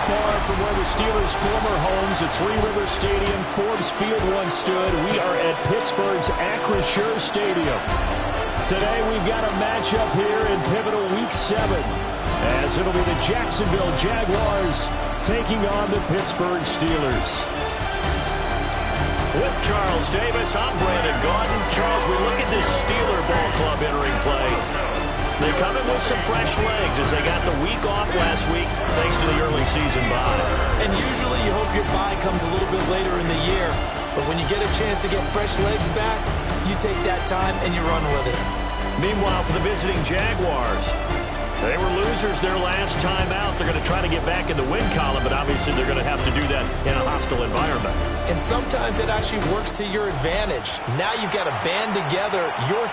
far from where the Steelers' former homes at Three River Stadium, Forbes Field once stood. We are at Pittsburgh's Acrisure Stadium. Today we've got a matchup here in pivotal Week 7, as it'll be the Jacksonville Jaguars taking on the Pittsburgh Steelers. With Charles Davis, I'm Brandon Gaudin. Charles, we look at this Steeler ball club entering play. They come in with some fresh legs as they got the week off last week thanks to the early season bye. And usually you hope your bye comes a little bit later in the year. But when you get a chance to get fresh legs back, you take that time and you run with it. Meanwhile, for the visiting Jaguars, they were losers their last time out. They're going to try to get back in the win column, but obviously they're going to have to do that in a hostile environment. And sometimes it actually works to your advantage. Now you've got to band together your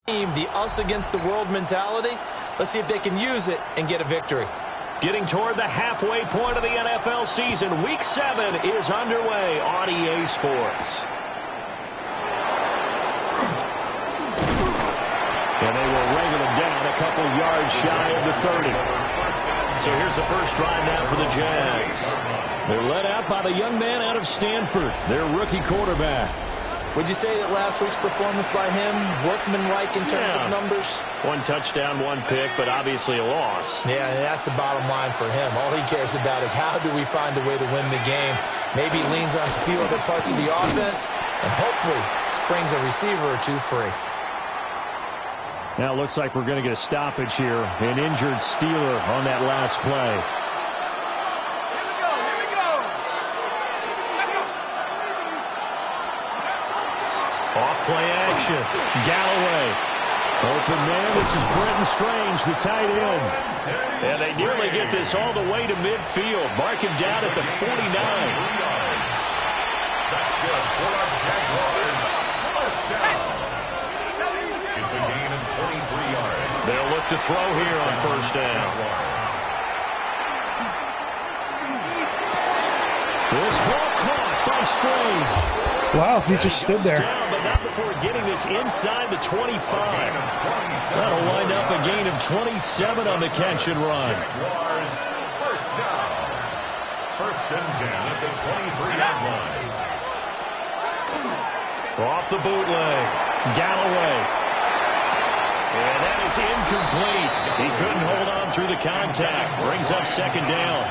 team, the us against the world mentality. Let's see if they can use it and get a victory. Getting toward the halfway point of the NFL season, Week 7 is underway on EA Sports. And they will wrangle them down a couple yards shy of the 30. So here's the first drive now for the Jags. They're led out by the young man out of Stanford, their rookie quarterback. Would you say that last week's performance by him, workmanlike in terms of numbers? One touchdown, one pick, but obviously a loss. Yeah, and that's the bottom line for him. All he cares about is how do we find a way to win the game. Maybe leans on a few other parts of the offense and hopefully springs a receiver or two free. Now it looks like we're going to get a stoppage here. An injured Steeler on that last play. Off-play action. Galloway. Open man, this is Brenton Strange, the tight end. And they nearly get this all the way to midfield. Mark him down at the 49. That's good for our Jaguars. First down. It's a gain of 23 yards. They'll look to throw here on first down. This ball caught by Strange. Wow, he just stood there. Down, but not before getting this inside the 25. That'll wind up a gain of 27 on the catch and run. First down. First and 10 at the 23-yard line. Off the bootleg. Galloway. And that is incomplete. He couldn't hold on through the contact. Brings up second down.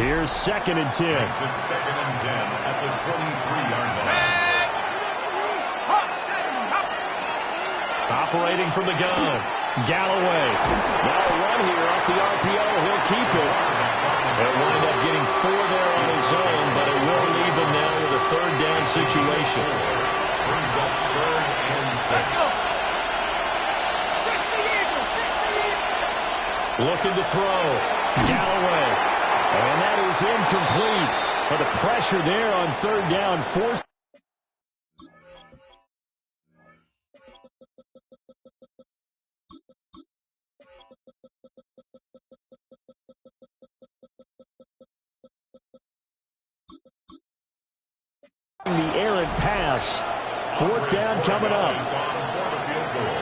Here's second and 10. Second and 10 at the 23-yard line. Operating from the gun. Galloway. Now a run here off the RPO. He'll keep it. They'll wind up getting 4 there on his own, but it will leave him now with a third down situation. Brings up third and 6. Looking to throw. Galloway. And that is incomplete. But the pressure there on third down forced. The errant pass. Fourth down coming up. For the field goal.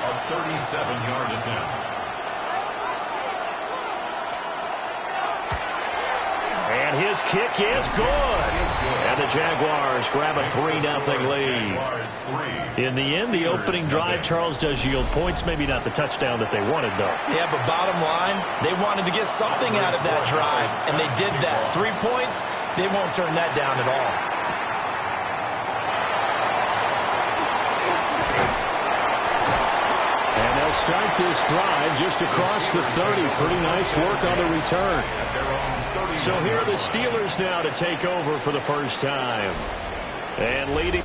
A 37-yard attempt. And his kick is good. And the Jaguars grab a 3-0 lead. In the end, the opening drive, Charles, does yield points. Maybe not the touchdown that they wanted, though. Yeah, but bottom line, they wanted to get something out of that drive, and they did that. 3 points, they won't turn that down at all. And they'll start this drive just across the 30. Pretty nice work on the return. So here are the Steelers now to take over for the first time. And leading.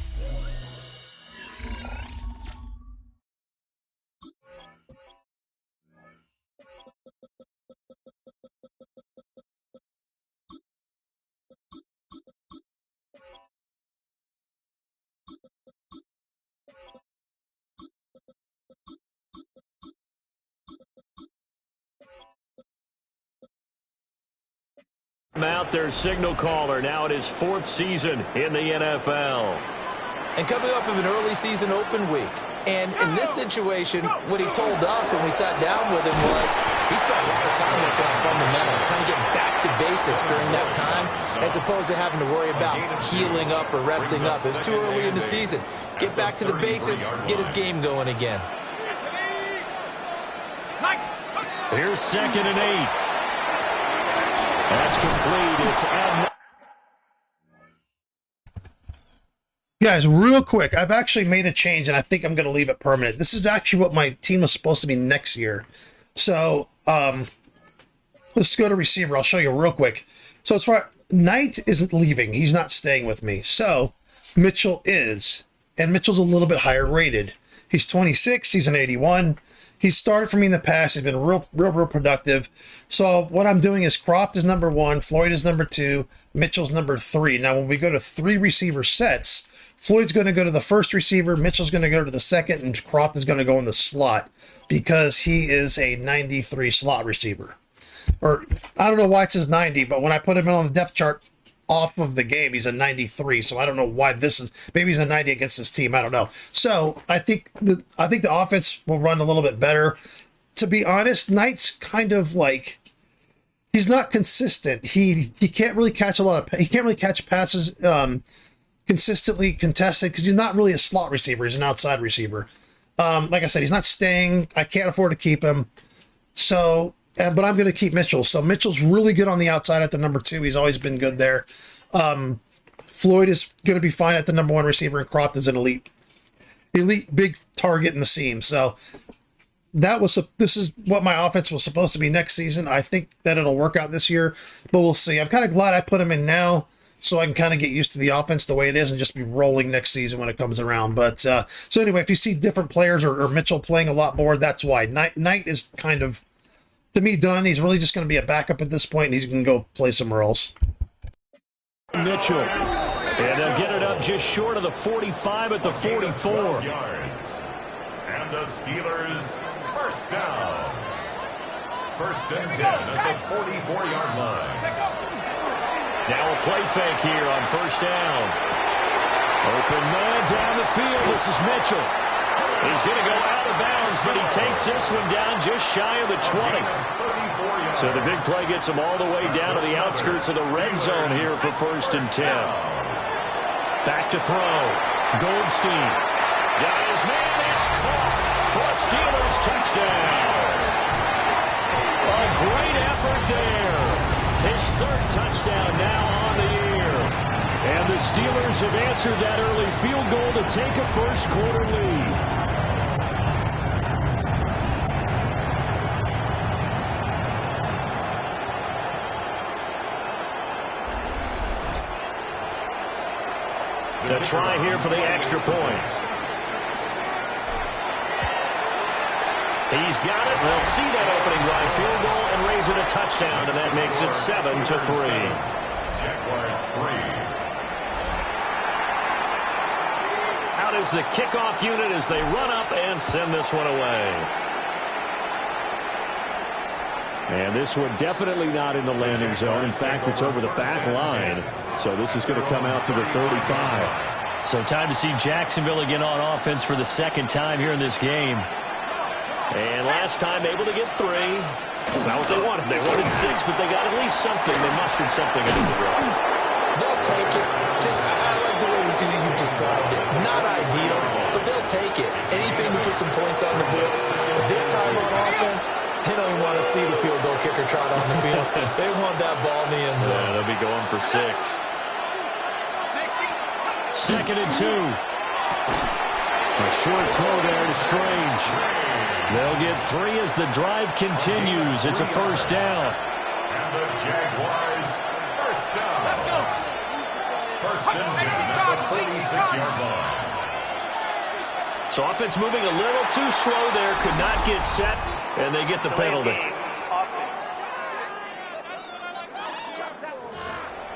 Out their signal caller now in his 4th season in the NFL. And coming off of an early season open week. And in this situation, what he told us when we sat down with him was he spent a lot of time working on fundamentals, kind of getting back to basics during that time, as opposed to having to worry about healing up or resting up. It's too early in the season. Get back to the basics, get his game going again. Here's 2nd and 8. That's complete. It's out. Guys, real quick, I've actually made a change, and I think I'm going to leave it permanent. This is actually what my team was supposed to be next year. So, let's go to receiver. I'll show you real quick. So, as far Knight isn't leaving. He's not staying with me. So, Mitchell is. And Mitchell's a little bit higher rated. He's 26. He's an 81. He's started for me in the past. He's been real productive. So what I'm doing is Croft is number 1, Floyd is number 2, Mitchell's number 3. Now, when we go to 3 receiver sets, Floyd's going to go to the first receiver, Mitchell's going to go to the second, and Croft is going to go in the slot because he is a 93 slot receiver. Or I don't know why it says 90, but when I put him in on the depth chart off of the game, he's a 93. So I don't know why this is. Maybe he's a 90 against this team. I don't know. So I think the offense will run a little bit better. To be honest, Knight's kind of like he's not consistent. He can't really catch he can't really catch passes consistently contested because he's not really a slot receiver. He's an outside receiver. Like I said, he's not staying. I can't afford to keep him. So. But I'm going to keep Mitchell. So Mitchell's really good on the outside at the number 2. He's always been good there. Floyd is going to be fine at the number 1 receiver, and Croft is an elite big target in the seam. So this is what my offense was supposed to be next season. I think that it'll work out this year, but we'll see. I'm kind of glad I put him in now so I can kind of get used to the offense the way it is and just be rolling next season when it comes around. But so anyway, if you see different players or Mitchell playing a lot more, that's why. Knight is kind of, to me, done. He's really just going to be a backup at this point, and he's going to go play somewhere else. Mitchell. And they'll get it up just short of the 45 at the 44. Yards. And the Steelers, first down. 1st and 10 at the 44-yard line. Now a play fake here on 1st down. Open man down the field. This is Mitchell. He's going to go out of bounds, but he takes this one down just shy of the 20. So the big play gets him all the way down to the outskirts of the red zone here for 1st and 10. Back to throw. Goldstein. Got his man. It's caught for a Steelers touchdown. A great effort there. His 3rd touchdown now on the year. And the Steelers have answered that early field goal to take a 1st quarter lead. To try here for the extra point. He's got it. They'll see that opening drive field goal and raise it a touchdown, and that makes it 7-3. Jaguars 3. Out is the kickoff unit as they run up and send this one away. And this one definitely not in the landing zone. In fact, it's over the back line. So this is going to come out to the 35. So time to see Jacksonville again on offense for the 2nd time here in this game. And last time able to get 3. That's not what they wanted. They wanted 6, but they got at least something. They mustered something into the drive. They'll take it. I like the way you described it. Not ideal, but they'll take it. Anything to put some points on the board. But this time on offense, they don't even want to see the field goal kicker trot on the field. They want that ball in the end zone. Yeah, they'll be going for 6. 2nd and 2. A short throw there to Strange. They'll get 3 as the drive continues. It's a 1st down. And the Jaguars, 1st down. Let's go. 1st and 10 at the 46-yard line. So offense moving a little too slow there. Could not get set, and they get the penalty.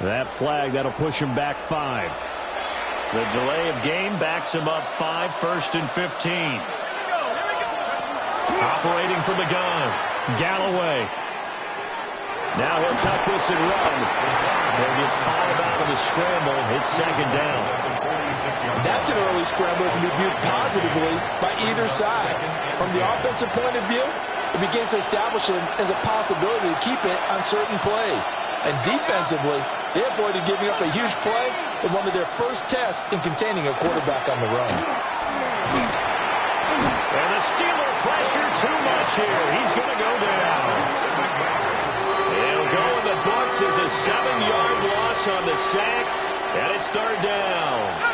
That flag, that'll push him back 5. The delay of game backs him up 5, 1st and 15. Operating from the gun, Galloway. Now he'll tuck this and run. They'll get 5 out of the scramble. It's second down. That's an early scramble that can be viewed positively by either side. From the offensive point of view, it begins to establish it as a possibility to keep it on certain plays. And defensively, they avoided giving up a huge play in one of their first tests in containing a quarterback on the run. And the Steeler pressure too much here. He's going to go down. He'll go in the books as a 7-yard loss on the sack, and it's third down.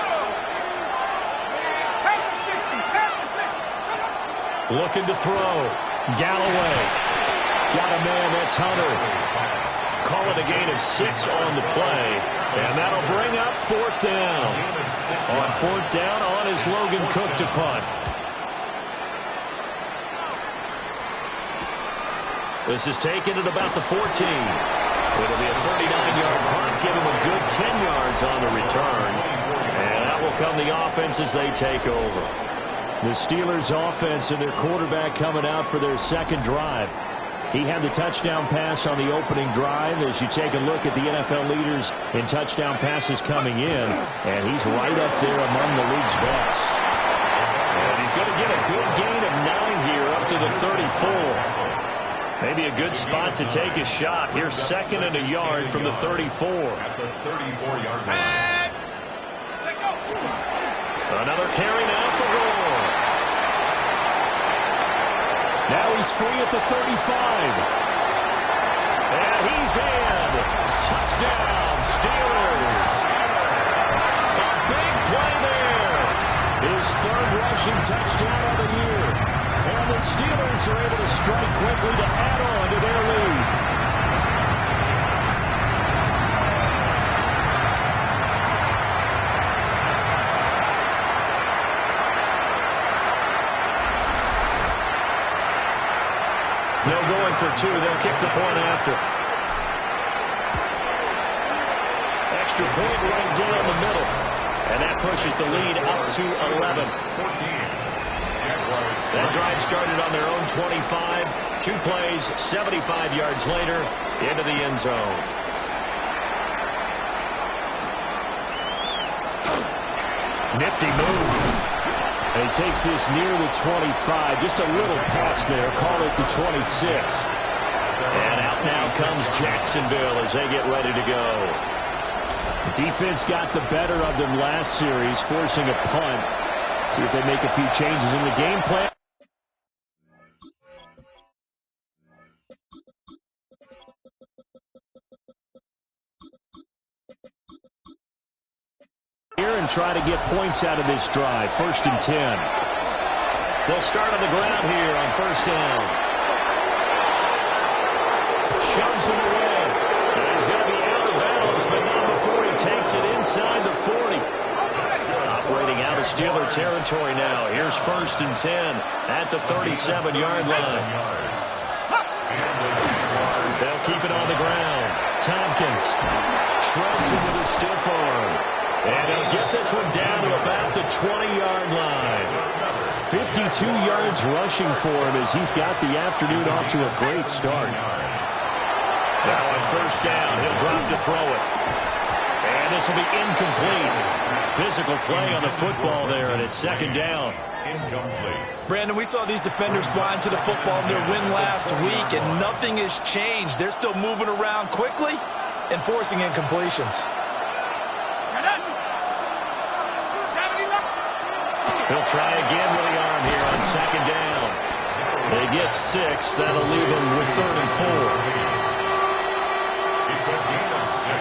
Looking to throw. Galloway. Got a man, that's Hunter. Call it a gain of 6 on the play, and that'll bring up fourth down. On fourth down, on is Logan Cook to punt. This is taken at about the 14. It'll be a 39-yard punt, give him a good 10 yards on the return. And out will come the offense as they take over. The Steelers' offense and their quarterback coming out for their second drive. He had the touchdown pass on the opening drive. As you take a look at the NFL leaders in touchdown passes coming in, and he's right up there among the league's best. And he's going to get a good gain of 9 here up to the 34. Maybe a good spot to take a shot. Here's second and a yard from the 34. At the 34-yard line. Another carry now for Gore. Now he's free at the 35. And he's in. Touchdown, Steelers. A big play there. His third rushing touchdown of the year. And the Steelers are able to strike quickly to add on to their lead. They'll go in for 2. They'll kick the point after. Extra point right down the middle. And that pushes the lead up to 11. That drive started on their own 25. 2 plays, 75 yards later, into the end zone. Nifty move. And he takes this near the 25. Just a little pass there. Call it the 26. And out now comes Jacksonville as they get ready to go. Defense got the better of them last series, forcing a punt. See if they make a few changes in the game plan. Here and try to get points out of this drive. First and 10. They'll start on the ground here on first down. Shoves him away. And he's going to be out of bounds, but not before he takes it inside the 40. Operating out of Steeler territory now. Here's first and 10 at the 37-yard line. They'll keep it on the ground. Tompkins shreds him with a stiff arm. And he'll get this one down to about the 20-yard line. 52 yards rushing for him as he's got the afternoon off to a great start. Now on first down, he'll drop to throw it. And this will be incomplete. Physical play on the football there, and it's second down. Incomplete. Brandon, we saw these defenders flying to the football in their win last week, and nothing has changed. They're still moving around quickly and forcing incompletions. He'll try again with the arm here on second down. They get 6. That'll leave him with 34. It's a gain of 6.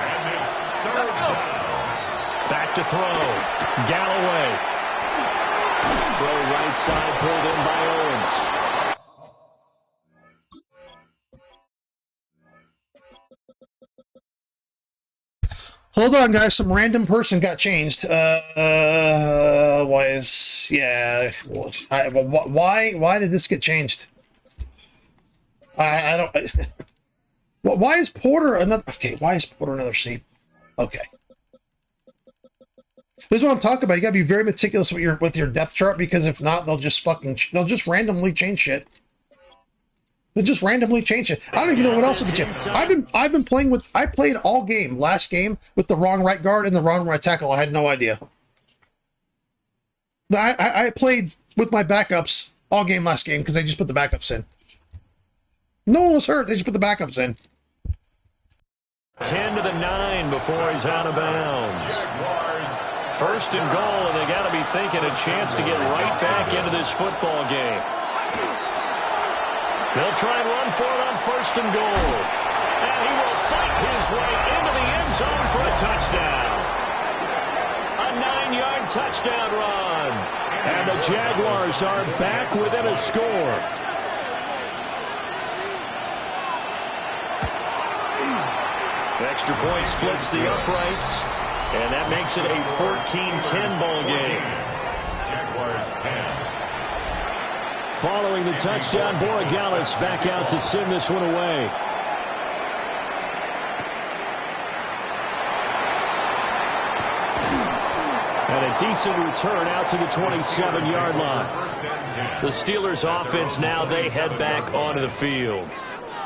And it's third down. Back to throw. Galloway. Throw right side pulled in by Owens. Hold on, guys. Some random person got changed. Why did this get changed? I don't. Why is Porter another? Okay, why is Porter another C? Okay. This is what I'm talking about. You gotta be very meticulous with your depth chart, because if not, they'll just randomly change shit. They just randomly change it. I don't even know what else to change. I've been playing with. I played all game last game with the wrong right guard and the wrong right tackle. I had no idea. I played with my backups all game last game because they just put the backups in. No one was hurt. They just put the backups in. 10 to the 9 before he's out of bounds. First and goal, and they got to be thinking a chance to get right back into this football game. They'll try and run for it on first and goal. And he will fight his way into the end zone for a touchdown. A 9-yard touchdown run. And the Jaguars are back within a score. Extra point splits the uprights. And that makes it a 14-10 ball game. Jaguars 10. Following the touchdown, Borregales back out to send this one away. And a decent return out to the 27-yard line. The Steelers' offense now, they head back onto the field.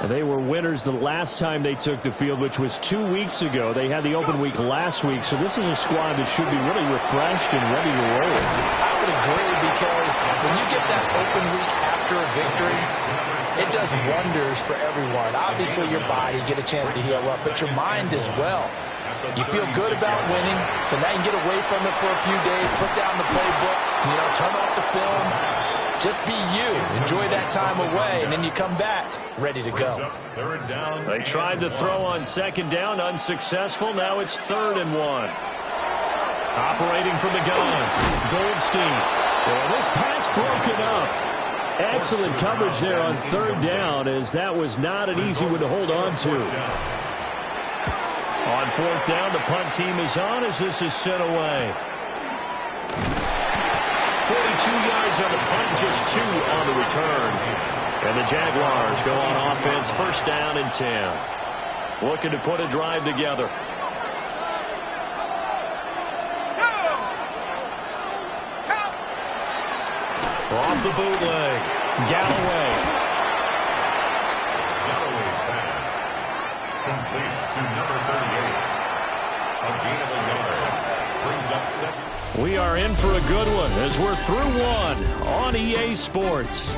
And they were winners the last time they took the field, which was 2 weeks ago. They had the open week last week, so this is a squad that should be really refreshed and ready to roll. I would agree, because when you get that open week after a victory, it does wonders for everyone. Obviously, your body, get a chance to heal up, but your mind as well. You feel good about winning, so now you can get away from it for a few days, put down the playbook, turn off the film. Just be you. Enjoy that time away, and then you come back ready to go. They tried to throw on second down, unsuccessful. Now it's 3rd and 1. Operating from the gun, Goldstein. Well, this pass broken up. Excellent coverage there on 3rd down, as that was not an easy one to hold on to. On 4th down, the punt team is on as this is sent away. 42 yards on the punt, just 2 on the return. And the Jaguars go on offense, 1st down and 10. Looking to put a drive together. Off the bootleg, Galloway. Galloway's pass. Complete to number 38. A gain of a yard. Brings up 2nd. We are in for a good one as we're through one on EA Sports.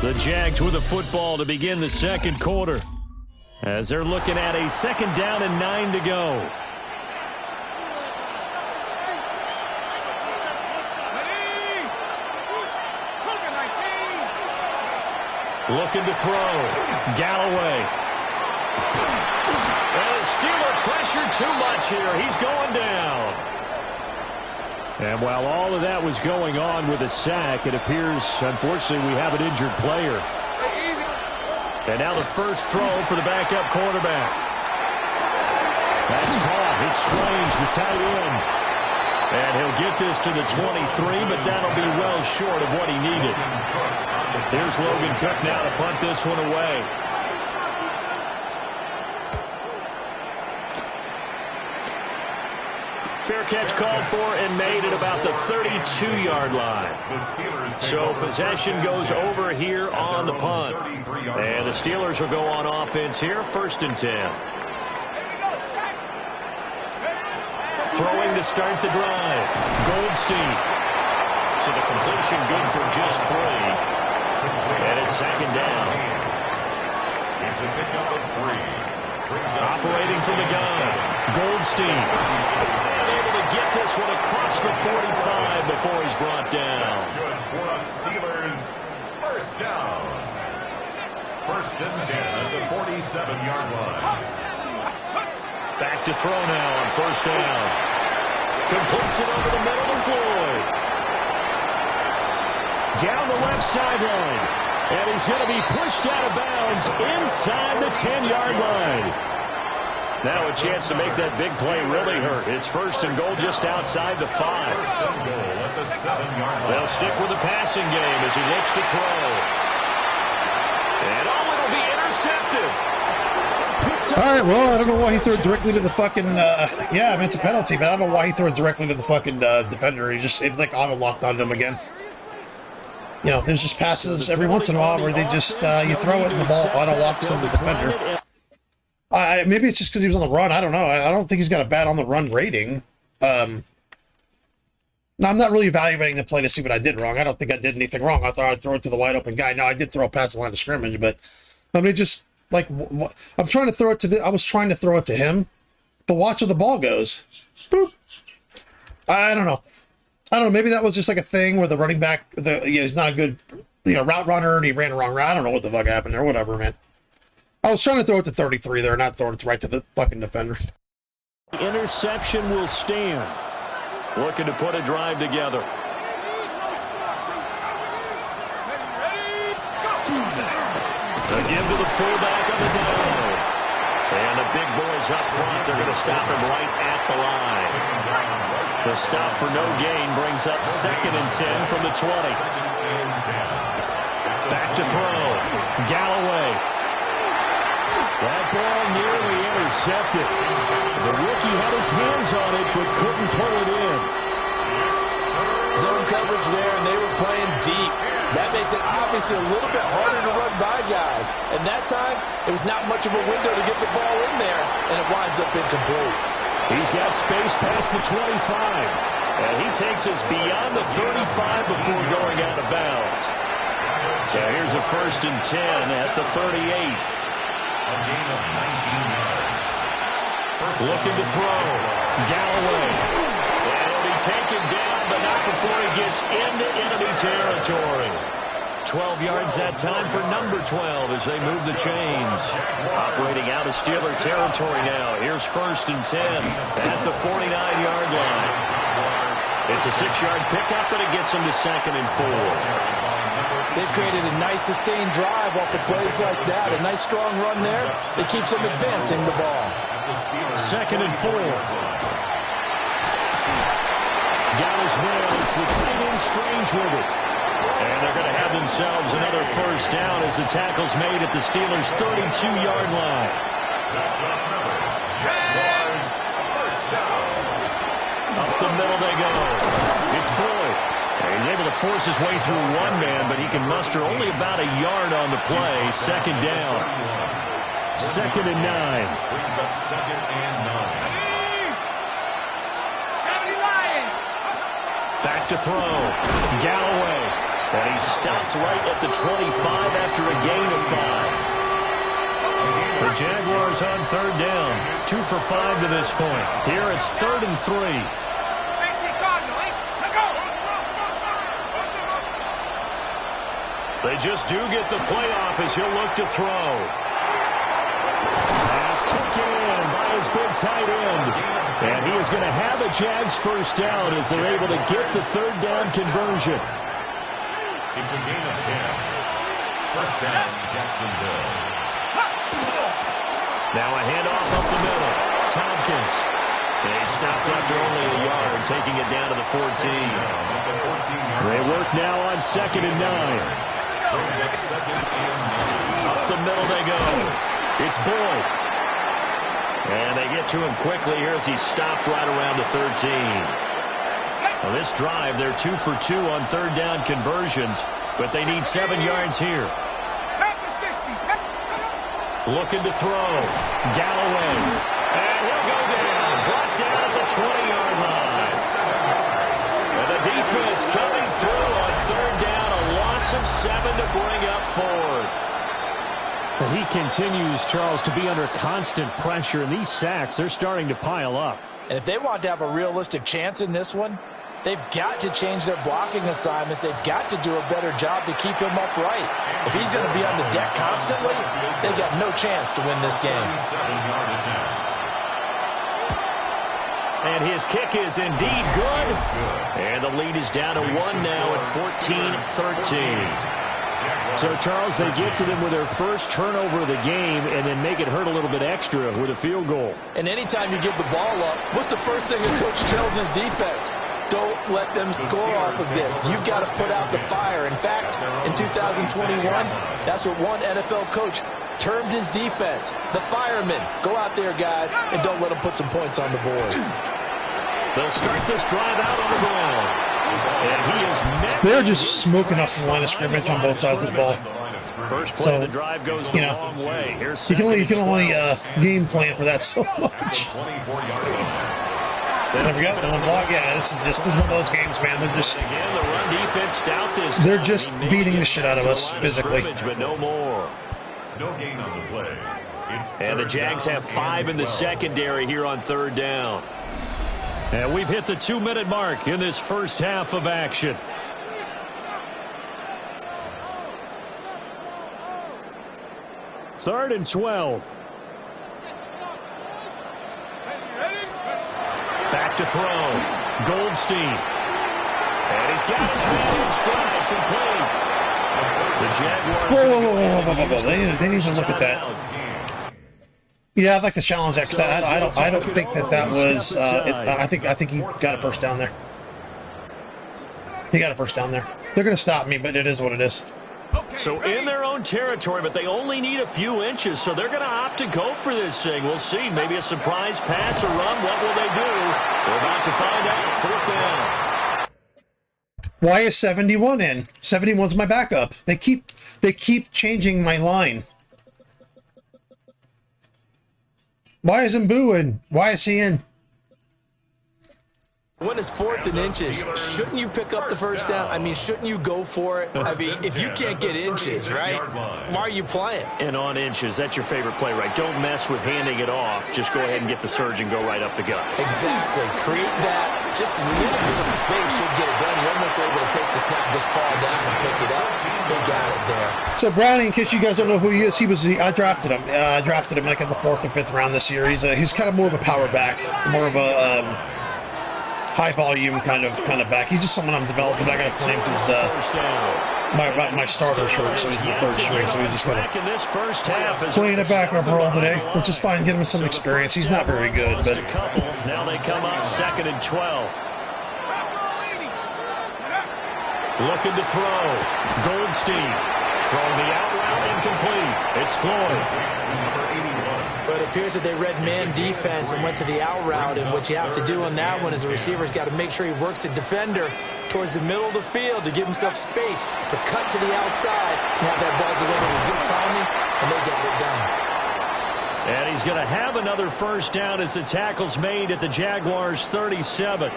The Jags with the football to begin the second quarter, as they're looking at a 2nd down and 9 to go. Looking to throw. Galloway. And the Steeler pressure too much here. He's going down. And while all of that was going on with a sack, it appears, unfortunately, we have an injured player. And now the first throw for the backup quarterback. That's caught. It's Strange, the tight end. And he'll get this to the 23, but that'll be well short of what he needed. Here's Logan Cook now to punt this one away. Fair catch called for and made at about the 32-yard line. So possession goes over here on the punt. And the Steelers will go on offense here, 1st and 10. Throwing to start the drive. Goldstein. So the completion good for just 3. And it's 2nd down. It's a pickup of 3. Operating from the gun. Goldstein. Able to get this one across the 45 before he's brought down. Good for the Steelers. 1st down. 1st and 10 at the 47-yard line. Back to throw now on 1st down. Completes it over the middle to Floyd. Down the left sideline. And he's going to be pushed out of bounds inside the 10-yard line. Now a chance to make that big play really hurt. It's first and goal just outside the 5. First and goal at the 7-yard line. They'll stick with the passing game as he looks to throw. And it'll be intercepted. All right, well, I don't know why he threw it directly to the fucking, yeah, I mean, it's a penalty, but I don't know why he threw it directly to the fucking defender. He just, it like auto-locked onto him again. You know, there's just passes every once in a while where they just, you throw it and the ball auto-locks on the defender. Maybe it's just because he was on the run. I don't know. I don't think he's got a bad on-the-run rating. No, I'm not really evaluating the play to see what I did wrong. I don't think I did anything wrong. I thought I'd throw it to the wide-open guy. No, I did throw it past the line of scrimmage, but I mean, just... Like, I'm trying to throw it to I was trying to throw it to him, but watch where the ball goes. Boop. I don't know. Maybe that was just like a thing where the running back, he's not a good, route runner, and he ran the wrong route. I don't know what the fuck happened there. Whatever, man. I was trying to throw it to 33 there, not throwing it right to the fucking defender. The interception will stand. Looking to put a drive together. A give to the fullback on the dive. And the big boys up front, they're going to stop him right at the line. The stop for no gain brings up 2nd and 10 from the 20. Back to throw. Galloway. That ball nearly intercepted. The rookie had his hands on it, but couldn't pull it in. Zone coverage there, and they were playing deep. That makes it obviously a little bit harder to run by guys. And that time, it was not much of a window to get the ball in there, and it winds up incomplete. He's got space past the 25. And he takes us beyond the 35 before going out of bounds. So here's a 1st and 10 at the 38. A gain of 19 yards. Looking to throw. Galloway. And he'll be taken down, but not before he gets into enemy territory. 12 yards that time for number 12 as they move the chains. Operating out of Steeler territory now. Here's 1st and 10 at the 49-yard line. It's a 6-yard pickup, but it gets them to 2nd and 4. They've created a nice sustained drive off of plays like that. A nice strong run there. It keeps them advancing the ball. 2nd and 4. Got his man. It's the tight end Strange with it. And they're going to have themselves another 1st down as the tackle's made at the Steelers' 32-yard line. JAGUARS first down. Up the middle they go. It's Boyd. He's able to force his way through one man, but he can muster only about a yard on the play. 2nd down. 2nd and 9. Brings up 2nd and 9. Back to throw. Galloway. And he stopped right at the 25 after a gain of 5. The Jaguars on 3rd down. 2 for 5 to this point. Here it's 3rd and 3. They just do get the playoff as he'll look to throw. Pass taken in by his big tight end. And he is going to have a Jags 1st down as they're able to get the 3rd down conversion. It's a gain of 10. 1st down, Jacksonville. Now a handoff up the middle. Tompkins. And he stopped after only a yard, taking it down to the 14. They work now on 2nd and 9. Up the middle they go. It's Boyd. And they get to him quickly here as he stopped right around the 13. Well, this drive, they're 2 for 2 on 3rd down conversions, but they need 7 yards here. Looking to throw. Galloway. And he'll go down. Brought down at the 20-yard line. And the defense coming through on 3rd down. A loss of 7 to bring up 4th. He continues, Charles, to be under constant pressure, and these sacks, they're starting to pile up. And if they want to have a realistic chance in this one, they've got to change their blocking assignments. They've got to do a better job to keep him upright. If he's going to be on the deck constantly, they've got no chance to win this game. And his kick is indeed good. And the lead is down to 1 now at 14-13. So, Charles, they get to them with their first turnover of the game and then make it hurt a little bit extra with a field goal. And anytime you give the ball up, what's the first thing the coach tells his defense? Don't let them score off of this. You've got to put out the fire. In fact, in 2021, that's what one NFL coach termed his defense. The firemen. Go out there, guys, and don't let them put some points on the board. They'll start this drive out on the ground. And he is met. They're just smoking us in the line of scrimmage on both sides of the ball. First play So, of the drive goes the long way. Here's You can only game plan for that so much. There we go. One block. Yeah, this is one of those games, man. Again, the run defense stout this They're time. just beating the shit out of us physically. But no more. No gain on the play. And the Jags have 5 in the secondary here on third down. And we've hit the 2-minute mark in this first half of action. Third and 12. Back to throw. Goldstein. And he's got his man in stride complete. The Jaguars. Whoa. They need to look at that. Yeah, I'd like to challenge that because I don't think that was. I think he got a first down there. He got a first down there. They're going to stop me, but it is what it is. So in their own territory, but they only need a few inches, so they're going to opt to go for this thing. We'll see. Maybe a surprise pass or run. What will they do? We're about to find out. Fourth down. Why is 71 in? 71's my backup. They keep changing my line. Why is Mbu in? Why is he in? When it's 4th and inches, shouldn't you pick up the first down? I mean, shouldn't you go for it? I mean, if you can't get inches, right, why are you playing? And on inches, that's your favorite play, right? Don't mess with handing it off. Just go ahead and get the surge and go right up the gut. Exactly. Create that. Just a little bit of space should get it done. You're almost able to take the snap, just fall down and pick it up. They got it there. So Browning, in case you guys don't know who he is, I drafted him. I drafted him like in the 4th or 5th round this year. He's kind of more of a power back, more of a high volume kind of back. He's just someone I'm developing. I got to play him because my starter's hurt, so he's the 3rd string. So we just got to playing a backup role today, which is fine. Get him some experience. He's not very good, but now they come up 2nd and 12. Looking to throw. Goldstein throwing the out route incomplete. It's Floyd. But it appears that they read man defense and went to the out route, and what you have to do on that one is the receiver's got to make sure he works the defender towards the middle of the field to give himself space to cut to the outside and have that ball delivered with good timing, and they got it done. And he's going to have another first down as the tackle's made at the Jaguars' 37.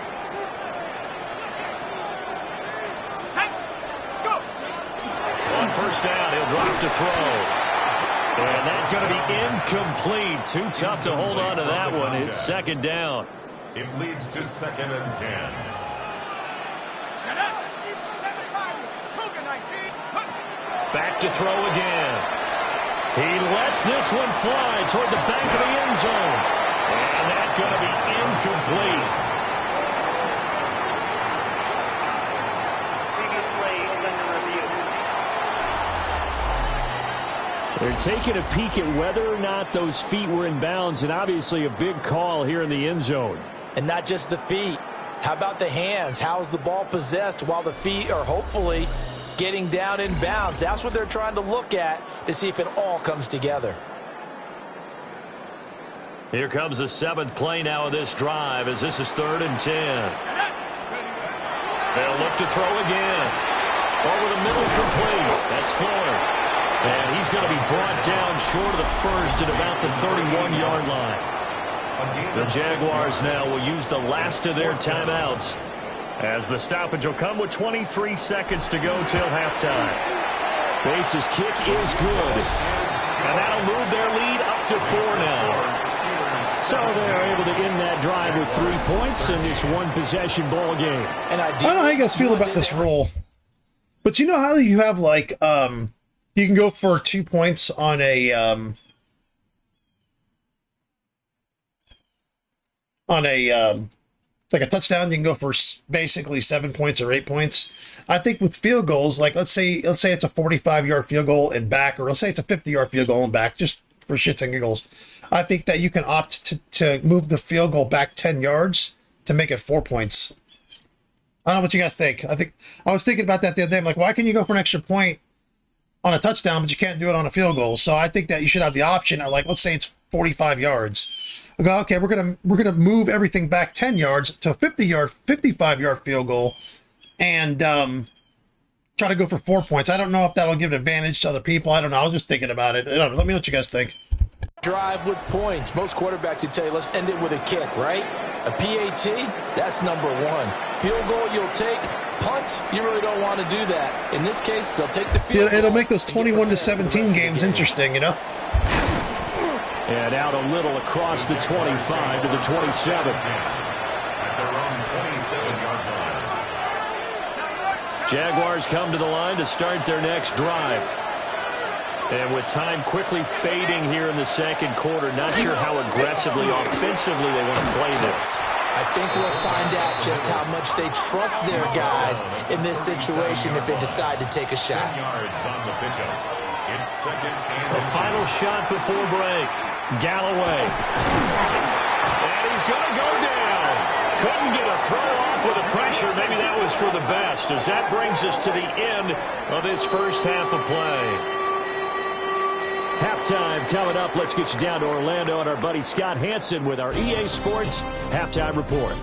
On first down, he'll drop to throw. And that's going to be incomplete. Too tough to hold on to that one. It's 2nd down. It leads to 2nd and 10. Back to throw again. He lets this one fly toward the back of the end zone. And that's going to be incomplete. They're taking a peek at whether or not those feet were in bounds, and obviously a big call here in the end zone. And not just the feet. How about the hands? How's the ball possessed while the feet are hopefully getting down in bounds? That's what they're trying to look at to see if it all comes together. Here comes the 7th play now of this drive as this is 3rd and 10. They'll look to throw again. Over the middle complete. That's Floyd. And he's going to be brought down short of the first at about the 31-yard line. The Jaguars now will use the last of their timeouts as the stoppage will come with 23 seconds to go till halftime. Bates' kick is good. And that'll move their lead up to 4 now. So they're able to end that drive with 3 points in this one-possession ball game. And I don't know how you guys feel about this rule, but you know how you have like you can go for 2 points on a Like a touchdown, you can go for basically 7 points or 8 points. I think with field goals, like let's say it's a 45-yard field goal and back, or let's say it's a 50-yard field goal and back, just for shits and giggles. I think that you can opt to move the field goal back 10 yards to make it 4 points. I don't know what you guys think. I was thinking about that the other day. I'm like, why can you go for an extra point on a touchdown, but you can't do it on a field goal? So I think that you should have the option of, like, let's say it's 45 yards. I go, okay, we're gonna move everything back 10 yards to a 55-yard field goal, and try to go for 4 points. I don't know if that'll give an advantage to other people. I don't know. I was just thinking about it. I don't know. Let me know what you guys think. Drive with points. Most quarterbacks would tell you, let's end it with a kick, right? A PAT, that's number one. Field goal, you'll take. Punts, you really don't want to do that. In this case, they'll take the field goal. It'll make those 21-17 games interesting, you know? And out a little across the 25 to the 27. At their own 27-yard line. Jaguars come to the line to start their next drive. And with time quickly fading here in the second quarter, not sure how aggressively, offensively they want to play this. I think we'll find out just how much they trust their guys in this situation if they decide to take a shot. 10 yards on the pickup. It's second and A final shot before break. Galloway. And he's going to go down. Couldn't get a throw off with the pressure. Maybe that was for the best, as that brings us to the end of this first half of play. Halftime coming up. Let's get you down to Orlando and our buddy Scott Hansen with our EA Sports Halftime Report.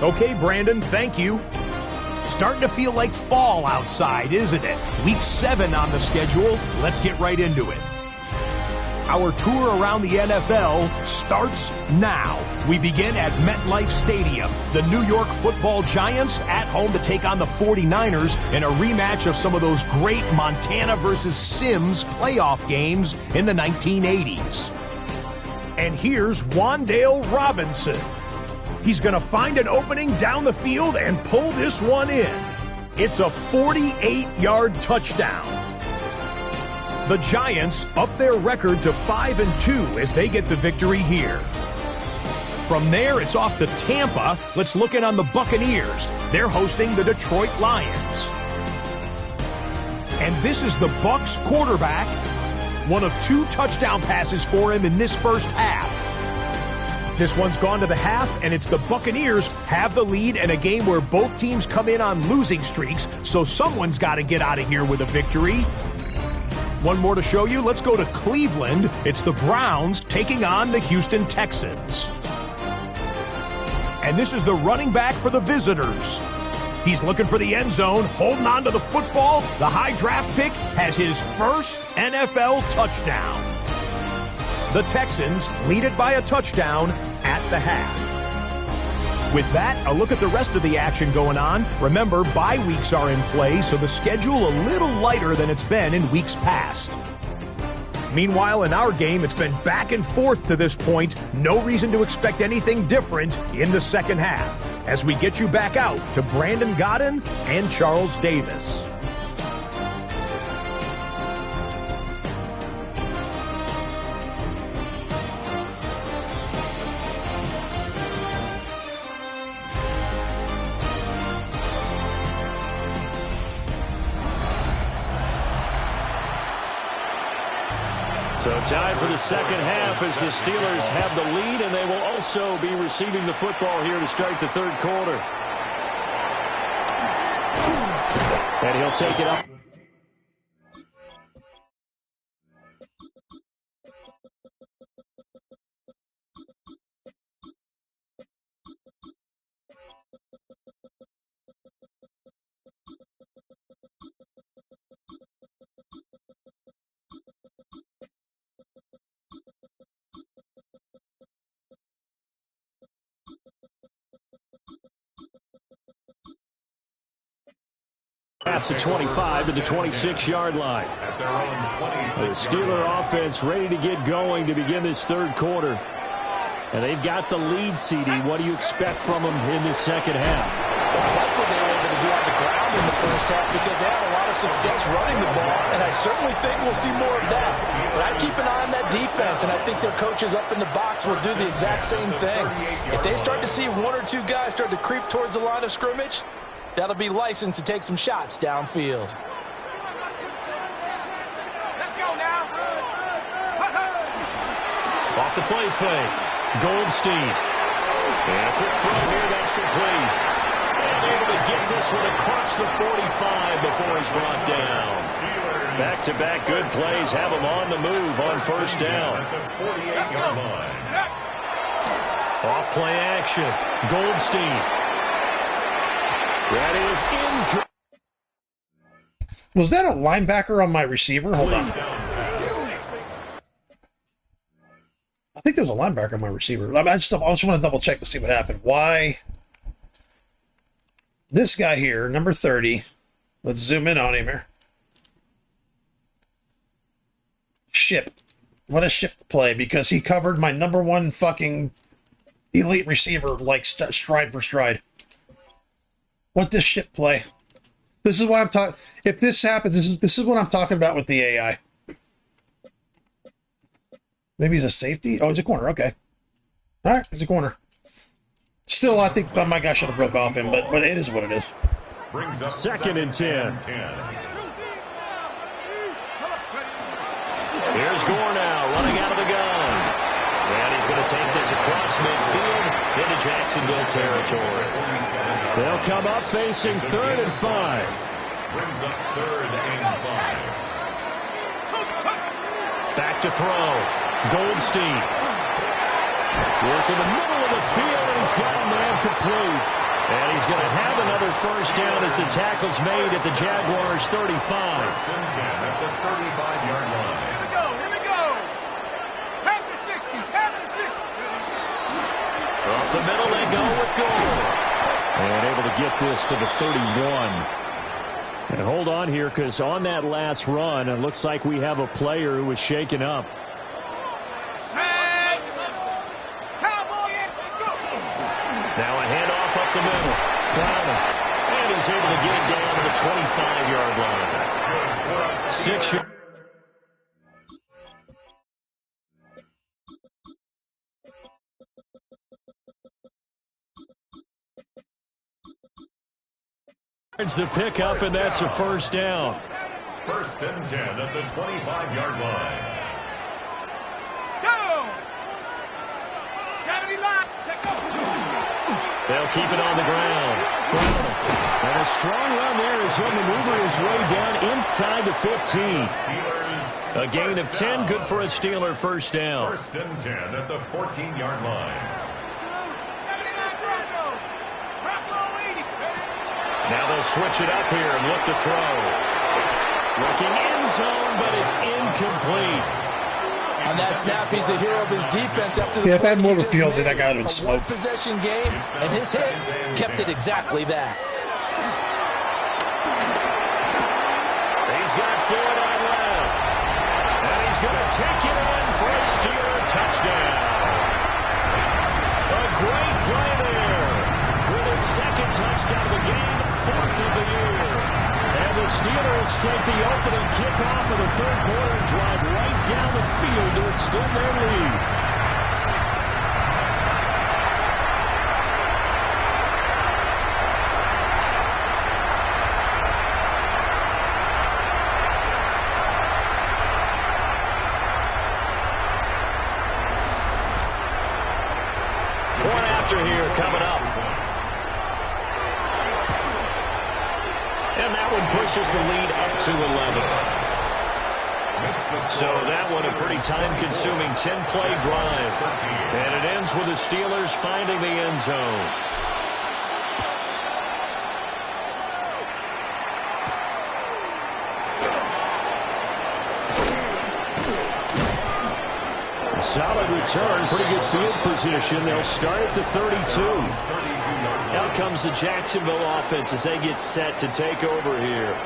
Okay, Brandon, thank you. Starting to feel like fall outside, isn't it? Week 7 on the schedule. Let's get right into it. Our tour around the NFL starts now. We begin at MetLife Stadium. The New York Football Giants at home to take on the 49ers in a rematch of some of those great Montana versus Sims playoff games in the 1980s. And here's Wandale Robinson. He's going to find an opening down the field and pull this one in. It's a 48-yard touchdown. The Giants up their record to 5-2 as they get the victory here. From there, it's off to Tampa. Let's look in on the Buccaneers. They're hosting the Detroit Lions. And this is the Bucs quarterback. One of 2 touchdown passes for him in this first half. This one's gone to the half, and it's the Buccaneers have the lead in a game where both teams come in on losing streaks, so someone's got to get out of here with a victory. One more to show you. Let's go to Cleveland. It's the Browns taking on the Houston Texans. And this is the running back for the visitors. He's looking for the end zone, holding on to the football. The high draft pick has his first NFL touchdown. The Texans lead it by a touchdown at the half. With that, a look at the rest of the action going on. Remember, bye weeks are in play, so the schedule a little lighter than it's been in weeks past. Meanwhile, in our game, it's been back and forth to this point. No reason to expect anything different in the second half, as we get you back out to Brandon Godden and Charles Davis. So time for the second half as the Steelers have the lead, and they will also be receiving the football here to start the third quarter. And he'll take it up. Past the 25 to the 26-yard line. At their own 26. The Steeler offense ready to get going to begin this third quarter. And they've got the lead, CD. What do you expect from them in this second half? I like what they were able to do on the ground in the first half because they had a lot of success running the ball, and I certainly think we'll see more of that. But I'd keep an eye on that defense, and I think their coaches up in the box will do the exact same thing. If they start to see one or two guys start to creep towards the line of scrimmage, that'll be licensed to take some shots downfield. Let's go now. Off the play fake. Goldstein. And a quick throw here, that's complete. And able to get this one across the 45 before he's brought down. Back-to-back good plays have him on the move on first down. Off play action. Goldstein. That is in. Was that a linebacker on my receiver? Hold on. I think there was a linebacker on my receiver. I just want to double check to see what happened. Why? This guy here, number 30. Let's zoom in on him here. Ship. What a ship play, because he covered my number one fucking elite receiver like stride for stride. What this ship play? This is why I'm talking. If this happens, this is what I'm talking about with the AI. Maybe he's a safety. Oh, he's a corner. Okay. All right, he's a corner. Still, I think my guy should have broke off him, but it is what it is. Brings up 2nd and 10. Here's Gore now, running out of the gun. And he's going to take this across midfield into Jacksonville territory. They'll come up facing 3rd and 5. Brings up 3rd and 5. Back to throw. Goldstein. Work in the middle of the field, and he's got a man complete. And he's going to have another first down as the tackle's made at the Jaguars' 35. 1st and 10 at the 35-yard line. Here we go. Half the 60. Off the middle, they go with Gore. And able to get this to the 31. And hold on here, because on that last run, it looks like we have a player who was shaken up. Now a handoff up the middle. Browner. And he's able to get it down to the 25-yard line. 6 yards. It's the pickup, and that's a first down. 1st and 10 at the 25-yard line. Go. 70 line. Check go. They'll keep it on the ground. And a strong run there as he'll maneuver his way down inside the 15. A gain of 10, good for a Steeler first down. 1st and 10 at the 14-yard line. Now they'll switch it up here and look to throw. Looking end zone, but it's incomplete. On that snap, he's the hero of his defense up to the Yeah, if I had more of a point field, he then that guy would have been just made. A smoked. one-possession game, and his hit kept it exactly that. He's got Ford on left. And he's going to take it in for a Steeler touchdown. A great play there. With his 2nd touchdown of the game, 4th of the year. And the Steelers take the opening kickoff of the 3rd quarter and drive right down the field to extend their lead. Point after here coming up. And that one pushes the lead up to 11. So that one a pretty time-consuming 10-play drive. And it ends with the Steelers finding the end zone. Solid return, pretty good field position. They'll start at the 32. Out comes the Jacksonville offense as they get set to take over here.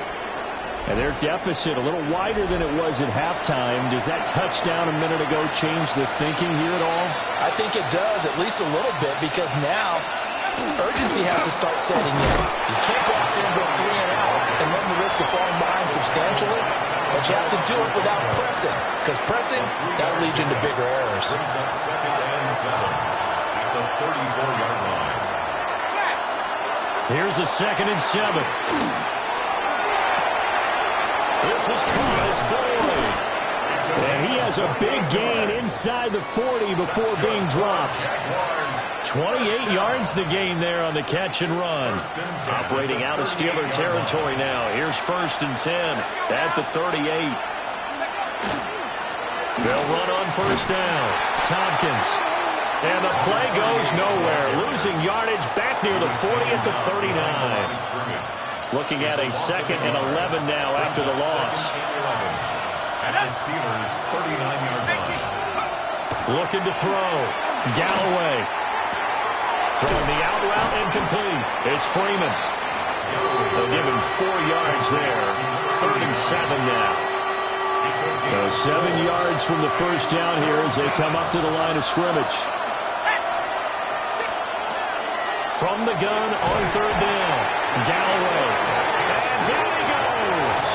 And their deficit a little wider than it was at halftime. Does that touchdown a minute ago change the thinking here at all? I think it does, at least a little bit, because now Urgency has to start setting in. You can't go out there and go 3 and out and run the risk of falling behind substantially, but you have to do it without pressing, because pressing, that'll lead you into bigger errors. Brings up 2nd and 7 at the 34-yard line. Here's a 2nd and 7. This is caught. It's Boyd. And he has a big gain inside the 40 before being dropped. 28 yards the gain there on the catch and run. Operating out of Steeler territory now. Here's 1st and 10 at the 38. They'll run on 1st down. Tompkins. And the play goes nowhere. Losing yardage back near the 40 at the 39. Looking at a 2nd and 11 now after the loss. At the Steelers' 39-yard line. Looking to throw. Galloway. Throwing the out route incomplete. It's Freeman. They'll give him 4 yards there. 3rd and 7 now. So 7 yards from the 1st down here as they come up to the line of scrimmage. From the gun on 3rd down. Galloway. And down he goes.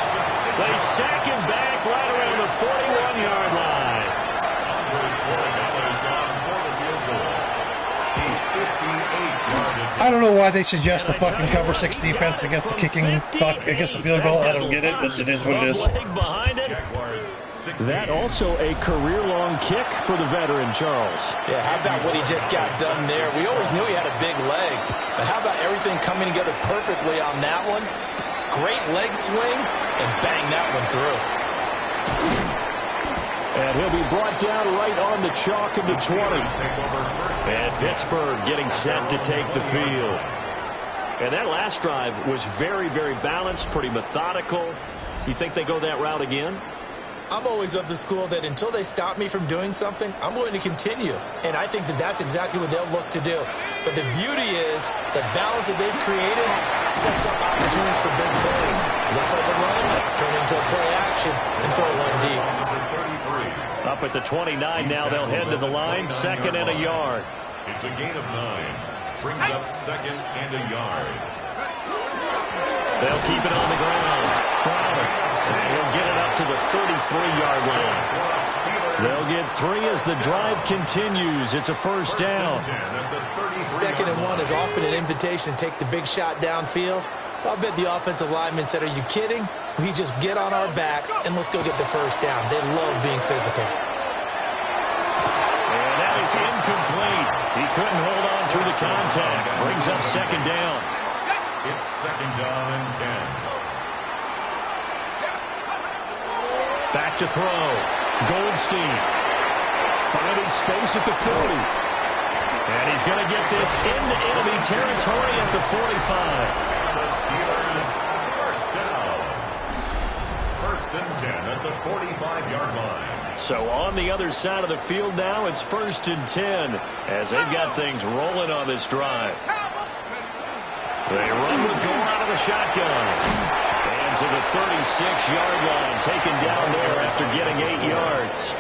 They stack him back right around the 41-yard line. I don't know why they suggest the fucking cover 6 defense against the against the field goal. I don't get it, but it is what it is. Behind it. That also a career-long kick for the veteran, Charles. Yeah, how about what he just got done there? We always knew he had a big leg, but how about everything coming together perfectly on that one? Great leg swing, and bang that one through. And he'll be brought down right on the chalk of the 20. And Pittsburgh getting set to take the field. And that last drive was very, very balanced, pretty methodical. You think they go that route again? I'm always of the school that until they stop me from doing something, I'm going to continue. And I think that that's exactly what they'll look to do. But the beauty is the balance that they've created sets up opportunities for big plays. Looks like a run, turn into a play action, and throw one deep. Up at the 29 now, they'll head to the line, 2nd and a yard. It's a gain of 9. Brings up 2nd and a yard. They'll keep it on the ground. Browner. And he'll get it up to the 33-yard line. They'll get 3 as the drive continues. It's a 1st down. 2nd and 1 is often an invitation to take the big shot downfield. I'll bet the offensive lineman said, "Are you kidding? We just get on our backs and let's go get the 1st down." They love being physical. And that is incomplete. He couldn't hold on through the contact. Brings up 2nd down. It's 2nd down and 10. Back to throw. Goldstein. Finding space at the 40. And he's going to get this into enemy territory at the 45. The Steelers, 1st down. 1st and 10 at the 45-yard line. So on the other side of the field now, it's 1st and 10 as they've got things rolling on this drive. They run with going out of the shotgun. And to the 36-yard line, taken down there after getting 8 yards.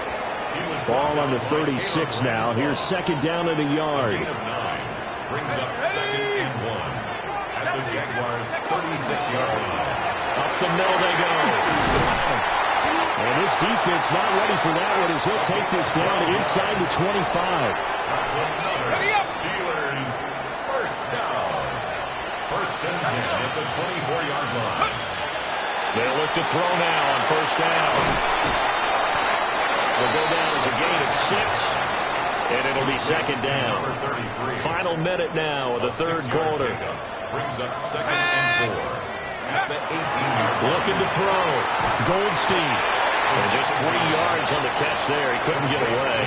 Ball on the 36 now. Here's 2nd down and a yard. Brings up 2nd and 1 at the Jaguars' 36-yard line. Up the middle they go. And this defense not ready for that one as he'll take this down inside the 25. That's another Steelers 1st down. 1st and 10 at the 24-yard line. They'll look to throw now on 1st down. Will go down as a gain of 6. And it'll be 2nd down. Final minute now of the 3rd quarter. Brings up 2nd and 4 at the 18-yard line. Looking to throw. Goldstein. And just 3 yards on the catch there. He couldn't get away.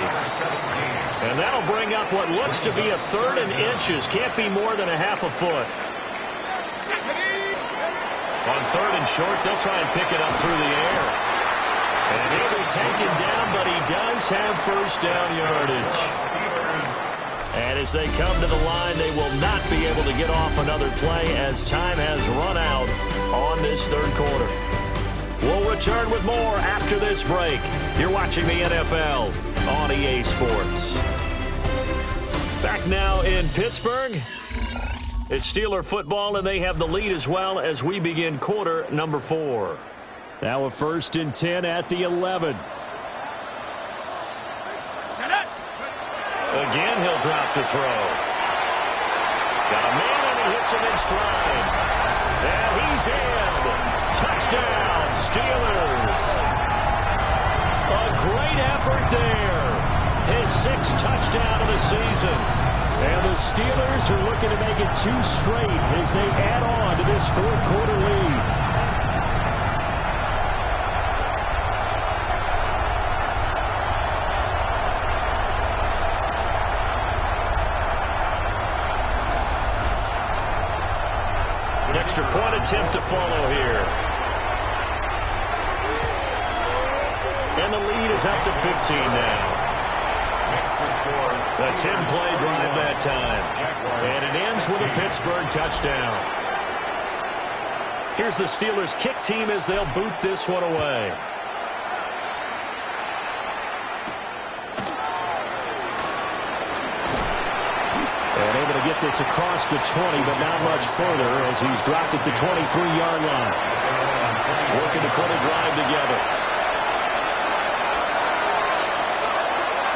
And that'll bring up what looks to be a 3rd and inches. Can't be more than a half a foot. On 3rd and short, they'll try and pick it up through the air. And he'll be taken down, but he does have 1st down yardage. And as they come to the line, they will not be able to get off another play as time has run out on this 3rd quarter. We'll return with more after this break. You're watching the NFL on EA Sports. Back now in Pittsburgh. It's Steeler football, and they have the lead as well as we begin quarter number 4. Now a 1st and 10 at the 11. Again, he'll drop to throw. Got a man, and he hits him in stride. And he's in. Touchdown, Steelers. A great effort there. His 6th touchdown of the season. And the Steelers are looking to make it 2 straight as they add on to this 4th quarter lead. Extra point attempt to follow here. And the lead is up to 15 now. A 10-play drive that time. And it ends with a Pittsburgh touchdown. Here's the Steelers kick team as they'll boot this one away. And able to get this across the 20, but not much further as he's dropped it to 23-yard line. Working to put a drive together.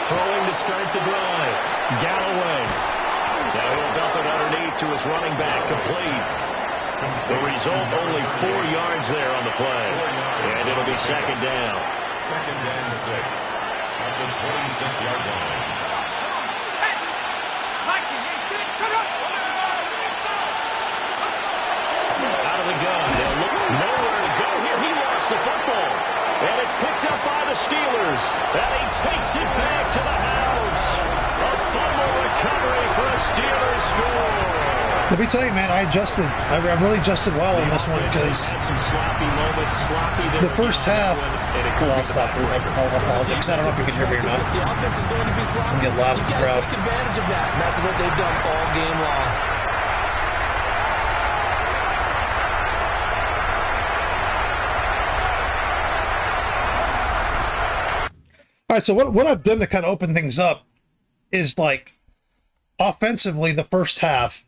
Throwing to start the drive. Galloway. Now he'll dump it underneath to his running back, complete. The result, only 4 yards there on the play. And it'll be 2nd down. 2nd and 6 at the 26-yard line. Out of the gun. They'll look nowhere to go here. He lost the football. And it's picked up by the Steelers. And he takes it back to the house. A fumble recovery for a Steelers score. Let me tell you, man, I adjusted. I really adjusted well in this one because some sloppy moments, the first half. Well, I'll stop for I'll apologize. I don't know if you can hear me or not. The offense is going to be sloppy. Get loud with the crowd. Take advantage of that. And that's what they've done all game long. All right, so what I've done to kind of open things up is, like, offensively, the first half,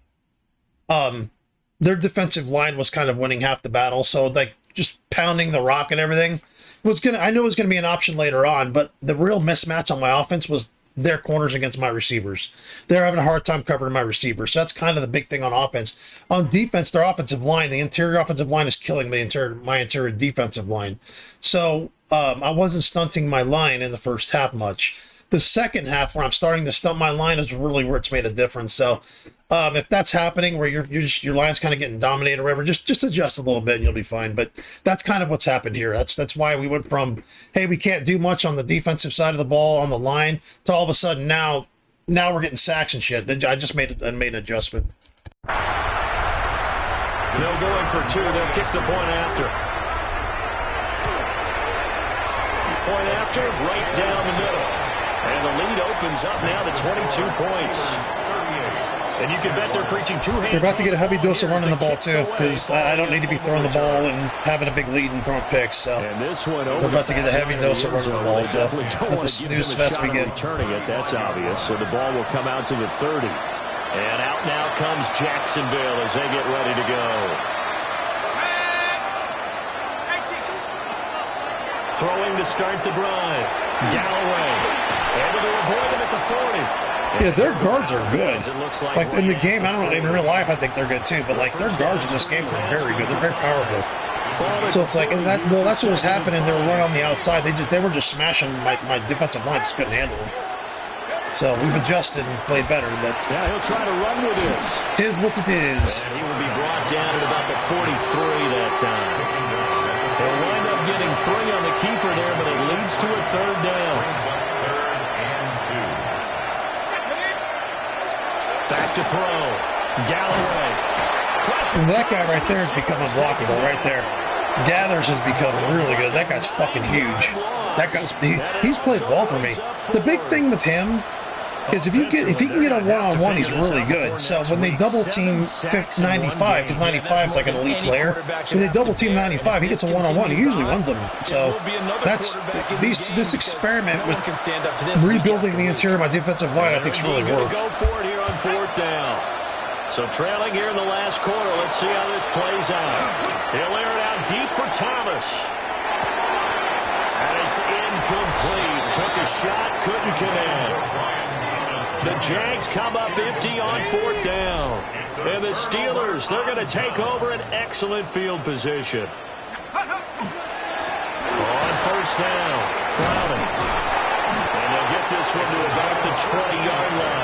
their defensive line was kind of winning half the battle. So, like, just pounding the rock and everything I know it was gonna be an option later on, but the real mismatch on my offense was their corners against my receivers. They're having a hard time covering my receivers. So that's kind of the big thing on offense. On defense, their offensive line, the interior offensive line is killing my interior defensive line. So I wasn't stunting my line in the first half much. The second half, where I'm starting to stunt my line, is really where it's made a difference. So if that's happening, where your line's kind of getting dominated or whatever, just adjust a little bit and you'll be fine. But that's kind of what's happened here. That's why we went from, hey, we can't do much on the defensive side of the ball on the line, to all of a sudden now we're getting sacks and shit. I just made an adjustment. They'll go in for 2. They'll kick the point after. Point after, right down the middle. And the lead opens up now to 22 points. And you can bet they're preaching 2 hands. They're about to get a heavy dose of running the ball, too, because I don't need to be throwing the ball and having a big lead and throwing picks. So they're about to get a heavy dose of running the ball. So let the snooze fest begin. Returning it, that's obvious. So the ball will come out to the 30. And out now comes Jacksonville as they get ready to go. Throwing to start the drive. Galloway. Able to avoid them at the 40. Yeah, their guards are good. Like in the game, I don't know, in real life, I think they're good too. But like their guards in this game are very good. They're very powerful. So it's like, and that's what was happening. They were running on the outside. They were just smashing my defensive line. Just couldn't handle them. So we've adjusted and played better. But yeah, he'll try to run with this. Tis what it is. And he will be brought down at about the 43 that time. They'll wind up getting 3 on the keeper there, but it leads to a 3rd down. Back to throw. Galloway. And that guy right there has become unblockable right there. Gathers has become really good. That guy's fucking huge. That guy's he's played well for me. The big thing with him is if he can get a one-on-one, he's really good. So when they double team 95, because 95 is like an elite player, when they double team 95, he gets a one-on-one. He usually wins them. So that's this experiment with rebuilding the interior of my defensive line, I think, has really worked. on 4th down. So trailing here in the last quarter. Let's see how this plays out. He'll air it out deep for Thomas. And it's incomplete. Took a shot, couldn't connect. The Jags come up empty on 4th down. And the Steelers, they're going to take over an excellent field position. On 1st down, Browning. And they'll get this one to about the 20-yard line.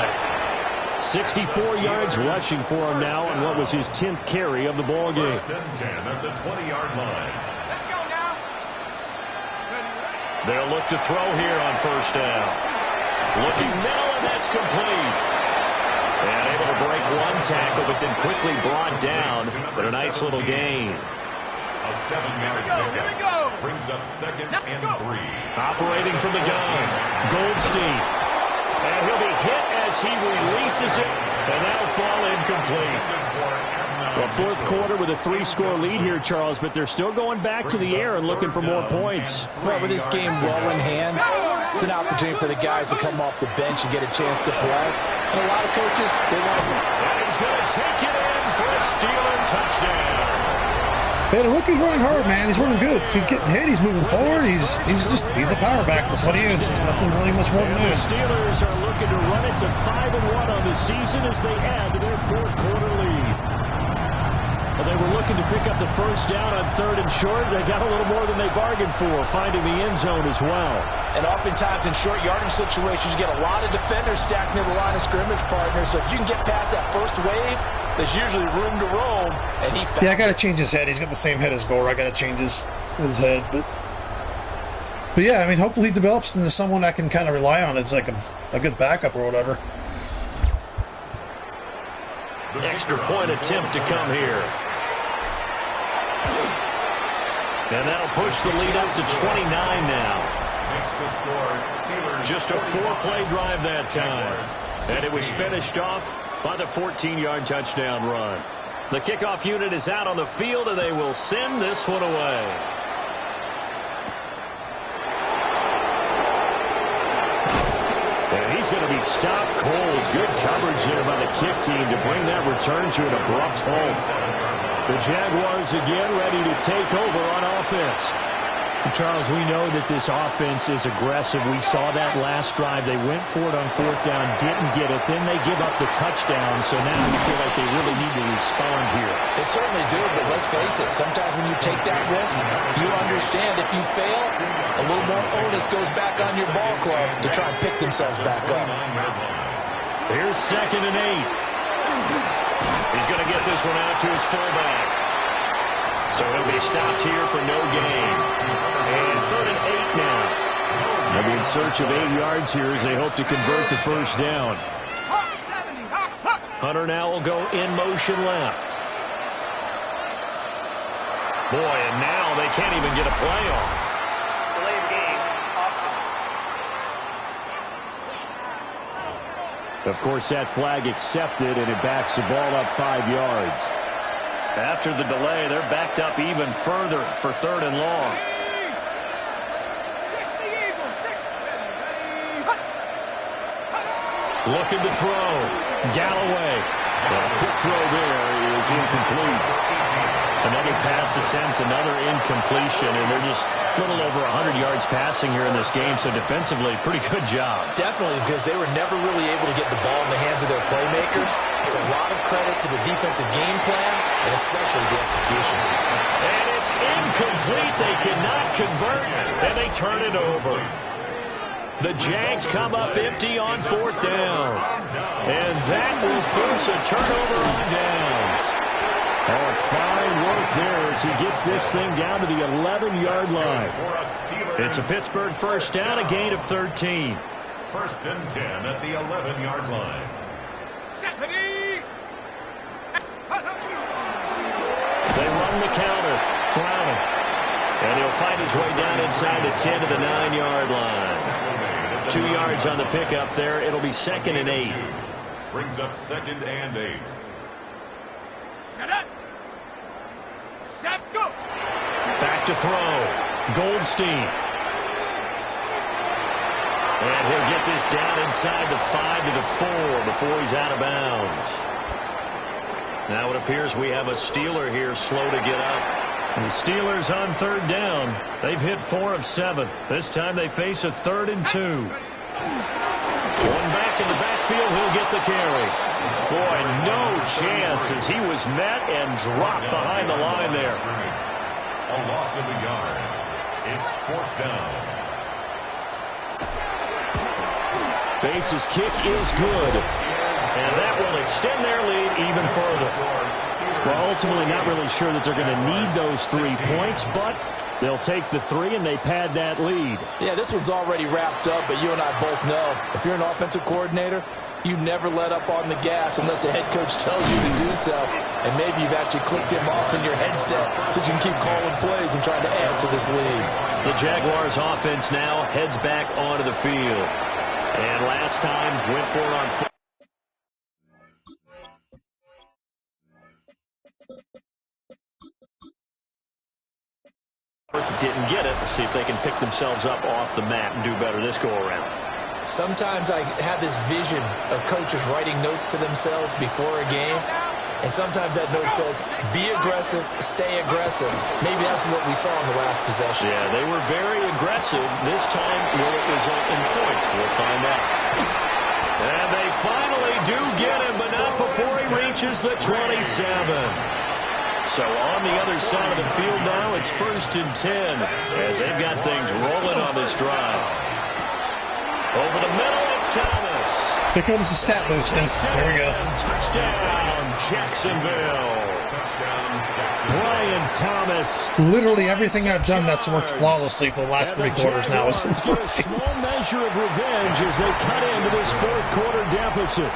64 yards rushing for him now on what was his 10th carry of the ball game. 1st and 10 at the 20-yard line. Let's go now. They'll look to throw here on 1st down. Looking middle, and that's complete. And able to break one tackle, but then quickly brought down. But a nice little gain. A 7-yard pickup brings up 2nd and 3. Operating from the gun, Goldstein. And he'll be hit as he releases it, and that'll fall incomplete. Well, 4th quarter with a 3-score lead here, Charles, but they're still going back to the air and looking for more points. Well, with this game well in hand, it's an opportunity for the guys to come off the bench and get a chance to play. And a lot of coaches, they want to. And he's going to take it in for a Steeler touchdown. Hey, the rookie's running hard, man. He's running good. He's getting hit. He's moving forward. He's a power back. That's what he is. There's nothing really much more than And the that. Steelers are looking to run it to 5-1 on the season as they add to their 4th quarter lead. Well, they were looking to pick up the 1st down on 3rd and short. They got a little more than they bargained for, finding the end zone as well. And oftentimes in short yardage situations, you get a lot of defenders stacked near the line of scrimmage, partner. So if you can get past that first wave, there's usually room to roam. And he found Yeah, I got to change his head. He's got the same head as Gore. I got to change his head. But yeah, I mean, hopefully he develops into someone I can kind of rely on. It's like a good backup or whatever. Extra point attempt to come here. And that'll push the lead up to 29 now. Makes the score Steelers. Just a 4-play drive that time. And it was finished off by the 14-yard touchdown run. The kickoff unit is out on the field, and they will send this one away. And he's going to be stopped cold. Good coverage there by the kick team to bring that return to an abrupt halt. The Jaguars again ready to take over on offense. Charles, we know that this offense is aggressive. We saw that last drive. They went for it on 4th down, didn't get it. Then they give up the touchdown, so now we feel like they really need to respond here. They certainly do, but let's face it, sometimes when you take that risk, you understand if you fail, a little more onus goes back on your ball club to try and pick themselves back up. Here's 2nd and 8. He's going to get this one out to his fullback. So he'll be stopped here for no gain. And 3rd and 8 now. They'll be in search of 8 yards here as they hope to convert the 1st down. Hunter now will go in motion left. Boy, and now they can't even get a play off. Of course, that flag accepted, and it backs the ball up 5 yards. After the delay, they're backed up even further for 3rd and long. 60 Eagles, 60. Looking to throw. Galloway. Well, a quick throw there is incomplete. Another pass attempt, another incompletion, and they're just a little over 100 yards passing here in this game, so defensively, pretty good job. Definitely, because they were never really able to get the ball in the hands of their playmakers. It's a lot of credit to the defensive game plan, and especially the execution. And it's incomplete. They cannot convert, and they turn it over. The Jags come up empty on 4th down. And that will force a turnover on downs. Oh, fine work there as he gets this thing down to the 11-yard line. It's a Pittsburgh 1st down, a gain of 13. 1st and 10 at the 11-yard line. They run the counter. Browning. And he'll find his way down inside the 10 to the 9-yard line. 2 yards on the pickup there. It'll be 2nd and 8. Brings up 2nd and 8. Set up. Set, go. Back to throw. Goldstein. And he'll get this down inside the 5 to the 4 before he's out of bounds. Now it appears we have a Steeler here slow to get up. The Steelers on third down. They've hit 4 of 7. This time they face a 3rd and 2. One back in the backfield, he'll get the carry. Boy, no chance as he was met and dropped behind the line there. A loss of a yard. It's 4th down. Bates' kick is good. And that will extend their lead even further. Well, ultimately not really sure that they're going to need those 3 points, but they'll take the 3 and they pad that lead. Yeah, this one's already wrapped up, but you and I both know if you're an offensive coordinator, you never let up on the gas unless the head coach tells you to do so. And maybe you've actually clicked him off in your headset so you can keep calling plays and trying to add to this lead. The Jaguars offense now heads back onto the field. And last time went for it on 4th. Didn't get it. Let's see if they can pick themselves up off the mat and do better this go-around. Sometimes I have this vision of coaches writing notes to themselves before a game, and sometimes that note says, be aggressive, stay aggressive. Maybe that's what we saw in the last possession. Yeah, they were very aggressive. This time, will it result in points? We'll find out. And they finally do get him, but not before he reaches the 27. So on the other side of the field now, it's 1st and 10 as they've got things rolling on this drive. Over the middle, it's Thomas. Here comes the stat boosting. Here we go. Touchdown, Jacksonville. Brian Thomas. Literally everything I've done that's worked flawlessly for the last 3 quarters now is get a small measure of revenge as they cut into this 4th quarter deficit.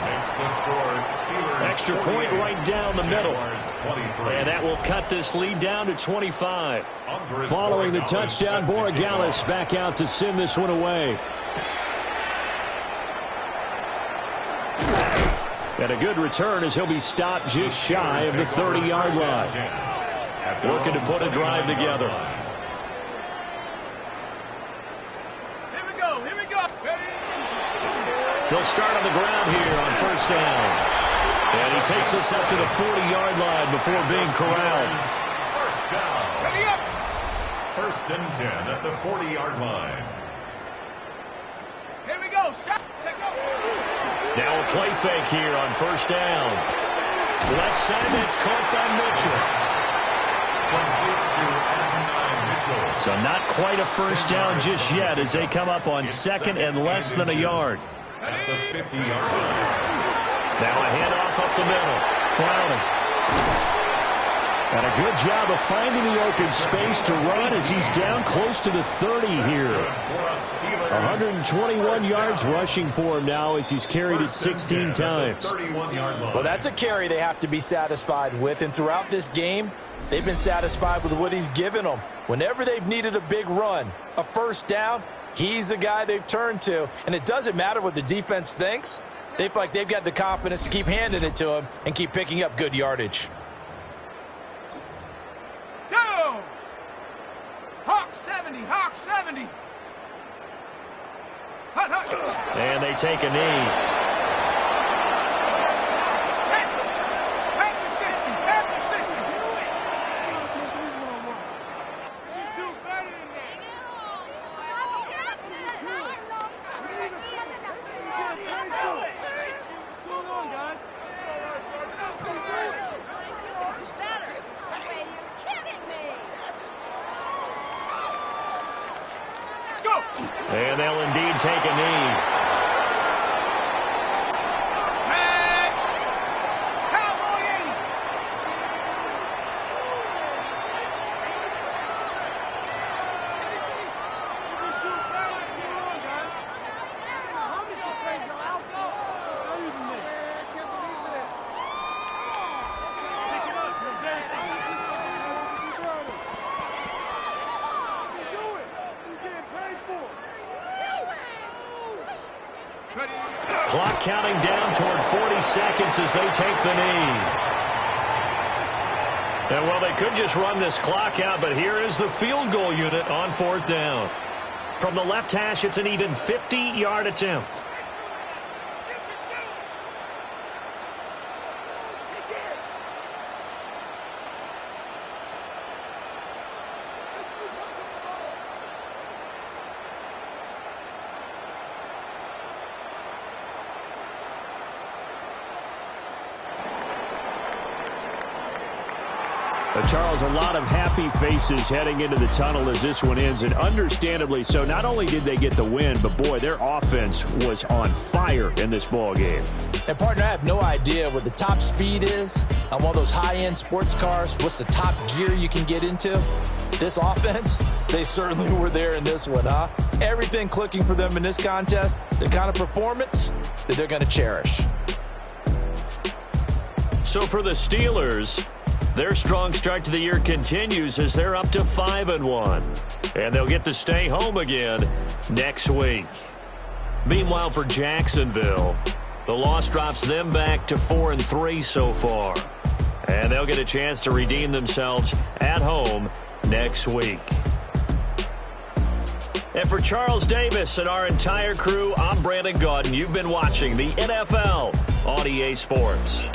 Extra point right down the middle. And that will cut this lead down to 25. Following the touchdown, Borregales back out to send this one away. And a good return as he'll be stopped just shy of the 30-yard line. Looking to put a drive together. Here we go. Here we go. He'll start on the ground here on 1st down. And he takes us up to the 40-yard line before being corralled. 1st down. Ready up. 1st and 10 at the 40-yard line. Here we go. Shot. Take off. Now a play fake here on 1st down. Left side, that's caught by Mitchell. So not quite a 1st down just yet as they come up on 2nd and less than a yard. At the 50-yard line. Now a handoff up the middle. Browning. And a good job of finding the open space to run as he's down close to the 30 here. 121 yards rushing for him now as he's carried it 16 times. Well, that's a carry they have to be satisfied with, and throughout this game, they've been satisfied with what he's given them. Whenever they've needed a big run, a 1st down, he's the guy they've turned to, and it doesn't matter what the defense thinks. They feel like they've got the confidence to keep handing it to him and keep picking up good yardage. Go. Hawk 70. Hawk 70. Hut, hut. And they take a knee. Set. Back to 60. Back to 60. Do it. You do better than that. What's going on, guys? Go. And they'll indeed take a knee. Tag. Cowboy 80. You can do better. Get on, guys. Homies can trade your outfit. Not even me. I can't believe this. Pick it up. You're dancing. You do it. You're getting paid for it. Ready? Clock counting down toward 40 seconds as they take the knee. And well, they could just run this clock out, but here is the field goal unit on 4th down. From the left hash, it's an even 50-yard attempt. Charles, a lot of happy faces heading into the tunnel as this one ends, and understandably so. Not only did they get the win, but boy, their offense was on fire in this ball game. And partner, I have no idea what the top speed is on one of those high-end sports cars. What's the top gear you can get into? This offense, they certainly were there in this one, huh? Everything clicking for them in this contest, the kind of performance that they're going to cherish. So for the Steelers, their strong start to the year continues as they're up to 5-1. And they'll get to stay home again next week. Meanwhile, for Jacksonville, the loss drops them back to 4-3 so far. And they'll get a chance to redeem themselves at home next week. And for Charles Davis and our entire crew, I'm Brandon Gaudin. You've been watching the NFL on EA Sports.